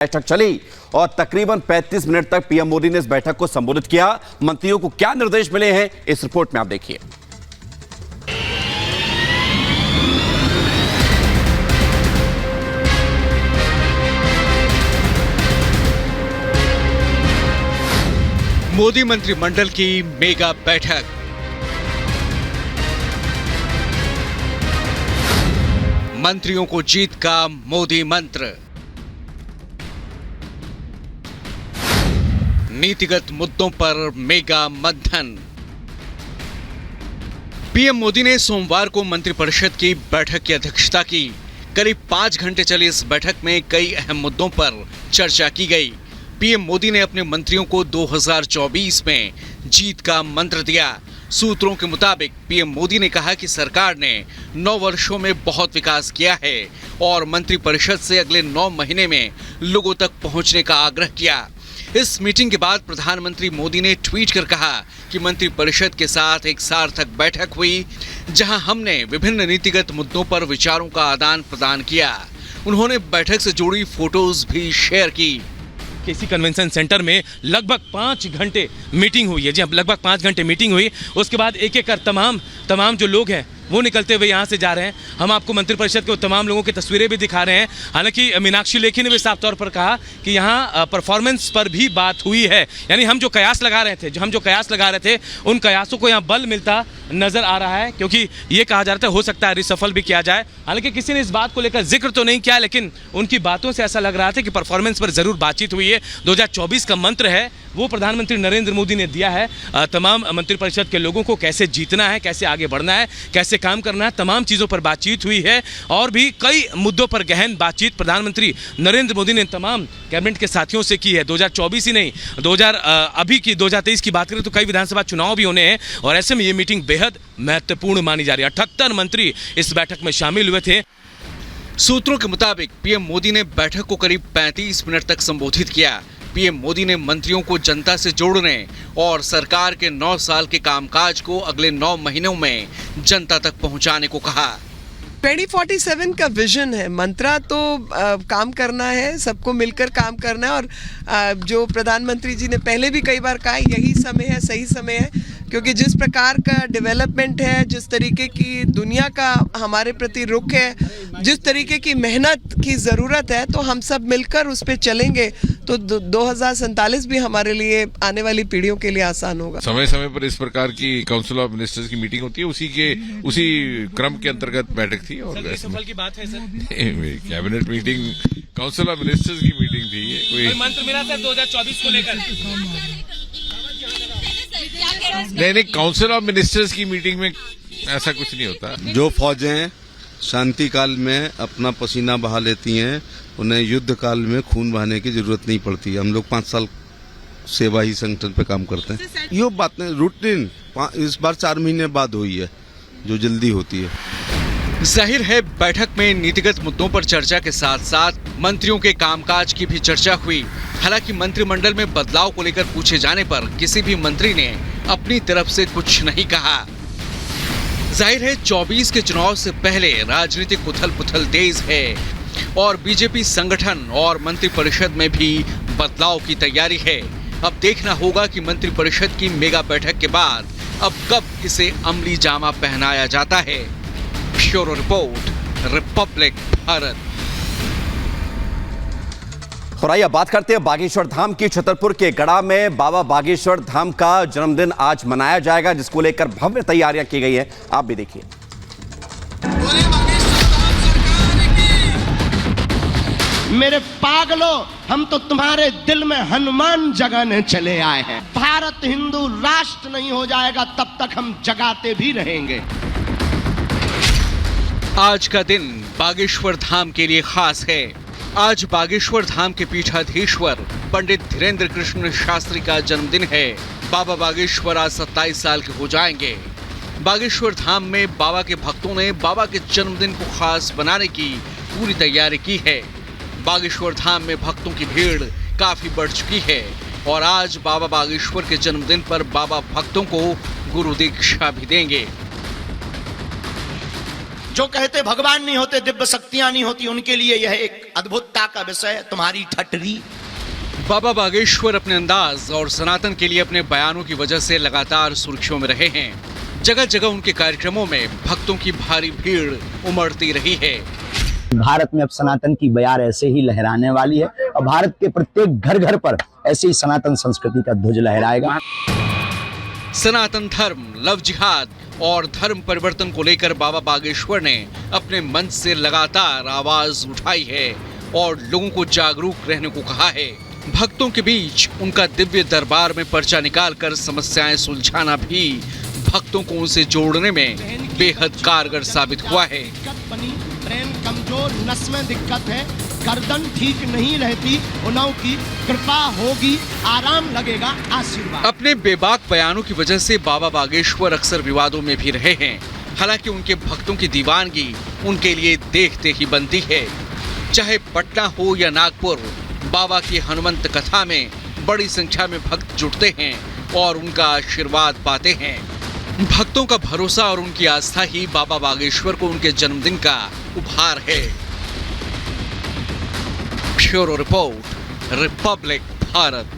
बैठक चली और तकरीबन 35 मिनट तक पीएम मोदी ने इस बैठक को संबोधित किया। मंत्रियों को क्या निर्देश मिले हैं इस रिपोर्ट में आप देखिए। मोदी मंत्रिमंडल की मेगा बैठक। मंत्रियों को जीत का मोदी मंत्र। नीतिगत मुद्दों पर मेगा मंथन। पीएम मोदी ने सोमवार को मंत्रिपरिषद की बैठक की अध्यक्षता की। करीब 5 घंटे चली इस बैठक में कई अहम मुद्दों पर चर्चा की गई। पीएम मोदी ने अपने मंत्रियों को 2024 में जीत का मंत्र दिया। सूत्रों के मुताबिक पीएम मोदी ने कहा कि सरकार ने 9 वर्षों में बहुत विकास किया है और मंत्रिपरिषद से अगले 9 महीने में लोगों तक पहुंचने का आग्रह किया। इस मीटिंग के बाद प्रधानमंत्री मोदी ने ट्वीट कर कहा कि मंत्रिपरिषद के साथ एक सार्थक बैठक हुई, जहां हमने विभिन्न नीतिगत मुद्दों पर विचारों का आदान प्रदान किया। उन्होंने बैठक से जुड़ी फोटोज भी शेयर की। केसी कन्वेंशन सेंटर में लगभग 5 घंटे मीटिंग हुई है। जी हाँ, लगभग 5 घंटे मीटिंग हुई। उसके बाद एक एक कर तमाम जो लोग हैं वो निकलते हुए यहाँ से जा रहे हैं। हम आपको मंत्रिपरिषद के तमाम लोगों की तस्वीरें भी दिखा रहे हैं। हालांकि मीनाक्षी लेखी ने भी साफ तौर पर कहा कि यहाँ परफॉर्मेंस पर भी बात हुई है, यानी हम जो कयास लगा रहे थे उन कयासों को यहाँ बल मिलता नजर आ रहा है, क्योंकि ये कहा जा रहा था हो सकता है रिसफल भी किया जाए। हालांकि किसी ने इस बात को लेकर जिक्र तो नहीं किया, लेकिन उनकी बातों से ऐसा लग रहा था कि परफॉर्मेंस पर जरूर बातचीत हुई है। 2024 का मंत्र है वो प्रधानमंत्री नरेंद्र मोदी ने दिया है। तमाम मंत्रिपरिषद के लोगों को कैसे जीतना है, कैसे आगे बढ़ना है, कैसे काम करना है, तमाम चीज़ों पर बातचीत हुई है और भी कई मुद्दों पर गहन बातचीत प्रधानमंत्री नरेंद्र मोदी ने तमाम कैबिनेट के साथियों से की है। 2024 ही नहीं, 2023 की बात करें तो कई विधानसभा चुनाव भी होने हैं और ऐसे में ये मीटिंग बेहद महत्वपूर्ण मानी जा रही है। 78 मंत्री इस बैठक में शामिल हुए थे। सूत्रों के मुताबिक पीएम मोदी ने बैठक को करीब 35 मिनट तक संबोधित किया। पीएम मोदी ने मंत्रियों को जनता से जोड़ने और सरकार के 9 साल के कामकाज को अगले 9 महीनों में जनता तक पहुंचाने को कहा। 2047 का विजन है। मंत्रा तो काम करना है, सबको मिलकर काम करना है और जो प्रधानमंत्री जी ने पहले भी कई बार कहा, यही समय है, सही समय है, क्योंकि जिस प्रकार का डेवलपमेंट है, जिस तरीके की दुनिया का हमारे प्रति रुख है, जिस तरीके की मेहनत की ज़रूरत है, तो हम सब मिलकर उस पर चलेंगे तो 2047 भी हमारे लिए, आने वाली पीढ़ियों के लिए आसान होगा। समय समय पर इस प्रकार की काउंसिल ऑफ मिनिस्टर्स की मीटिंग होती है, उसी क्रम के अंतर्गत बैठक थी। और सफल की बात है sir, cabinet meeting, council of ministers की मीटिंग थी। कोई मंत्र मिला सर 2024 को लेकर? नहीं, काउंसिल ऑफ मिनिस्टर्स की मीटिंग में ऐसा कुछ नहीं होता। जो फौजें शांति काल में अपना पसीना बहा लेती हैं, उन्हें युद्ध काल में खून बहाने की जरूरत नहीं पड़ती। हम लोग 5 साल सेवा ही संगठन पे काम करते हैं। ये बातें रूटीन इस बार 4 महीने बाद हुई है, जो जल्दी होती है। जाहिर है बैठक में नीतिगत मुद्दों पर चर्चा के साथ साथ मंत्रियों के कामकाज की भी चर्चा हुई। हालांकि मंत्रिमंडल में बदलाव को लेकर पूछे जाने पर किसी भी मंत्री ने अपनी तरफ से कुछ नहीं कहा। जाहिर है 24 के चुनाव से पहले राजनीतिक उथल पुथल तेज है और बीजेपी संगठन और मंत्रिपरिषद में भी बदलाव की तैयारी है। अब देखना होगा कि मंत्रिपरिषद की मेगा बैठक के बाद अब कब इसे अमली जामा पहनाया जाता है। Bureau report, Republic Bharat. और आइए बात करते हैं बागेश्वर धाम की। छतरपुर के गढ़ा में बाबा बागेश्वर धाम का जन्मदिन आज मनाया जाएगा, जिसको लेकर भव्य तैयारियां की गई हैं। आप भी देखिए। मेरे पागलों, हम तो तुम्हारे दिल में हनुमान जगाने चले आए हैं। भारत हिंदू राष्ट्र नहीं हो जाएगा तब तक हम जगाते भी रहेंगे। आज का दिन बागेश्वर धाम के लिए खास है। आज बागेश्वर धाम के पीठाधीश्वर पंडित धीरेन्द्र कृष्ण शास्त्री का जन्मदिन है। बाबा बागेश्वर आज 27 साल के हो जाएंगे। बागेश्वर धाम में बाबा के भक्तों ने बाबा के जन्मदिन को खास बनाने की पूरी तैयारी की है। बागेश्वर धाम में भक्तों की भीड़ काफी बढ़ चुकी है और आज बाबा बागेश्वर के जन्मदिन पर बाबा भक्तों को गुरु दीक्षा भी देंगे। जो कहते भगवान नहीं होते, दिव्य शक्तियां नहीं होती, उनके लिए यह एक अद्भुतता का विषय है, तुम्हारी ठटरी। बाबा बागेश्वर अपने अंदाज और सनातन के लिए अपने बयानों की वजह से लगातार सुर्खियों में रहे हैं। जगह जगह उनके कार्यक्रमों में भक्तों की भारी भीड़ उमड़ती रही है। भारत में अब सनातन की बयार ऐसे ही लहराने वाली है और भारत के प्रत्येक घर घर पर ऐसे ही सनातन संस्कृति का ध्वज लहराएगा। सनातन धर्म, लव जिहाद और धर्म परिवर्तन को लेकर बाबा बागेश्वर ने अपने मंच से लगातार आवाज उठाई है और लोगों को जागरूक रहने को कहा है। भक्तों के बीच उनका दिव्य दरबार में पर्चा निकालकर समस्याएं सुलझाना भी भक्तों को उनसे जोड़ने में बेहद कारगर साबित हुआ है। ट्रेन कमजोर, नस में दिक्कत है, गर्दन ठीक नहीं रहती, उन्हों की कृपा होगी, आराम लगेगा, आशीर्वाद। अपने बेबाक बयानों की वजह से बाबा बागेश्वर अक्सर विवादों में भी रहे हैं। हालांकि उनके भक्तों की दीवानगी उनके लिए देखते ही बनती है। चाहे पटना हो या नागपुर, बाबा की हनुमंत कथा में बड़ी संख्या में भक्त जुटते हैं और उनका आशीर्वाद पाते हैं। भक्तों का भरोसा और उनकी आस्था ही बाबा बागेश्वर को उनके जन्मदिन का उपहार है। Bureau report, Republic Bharat.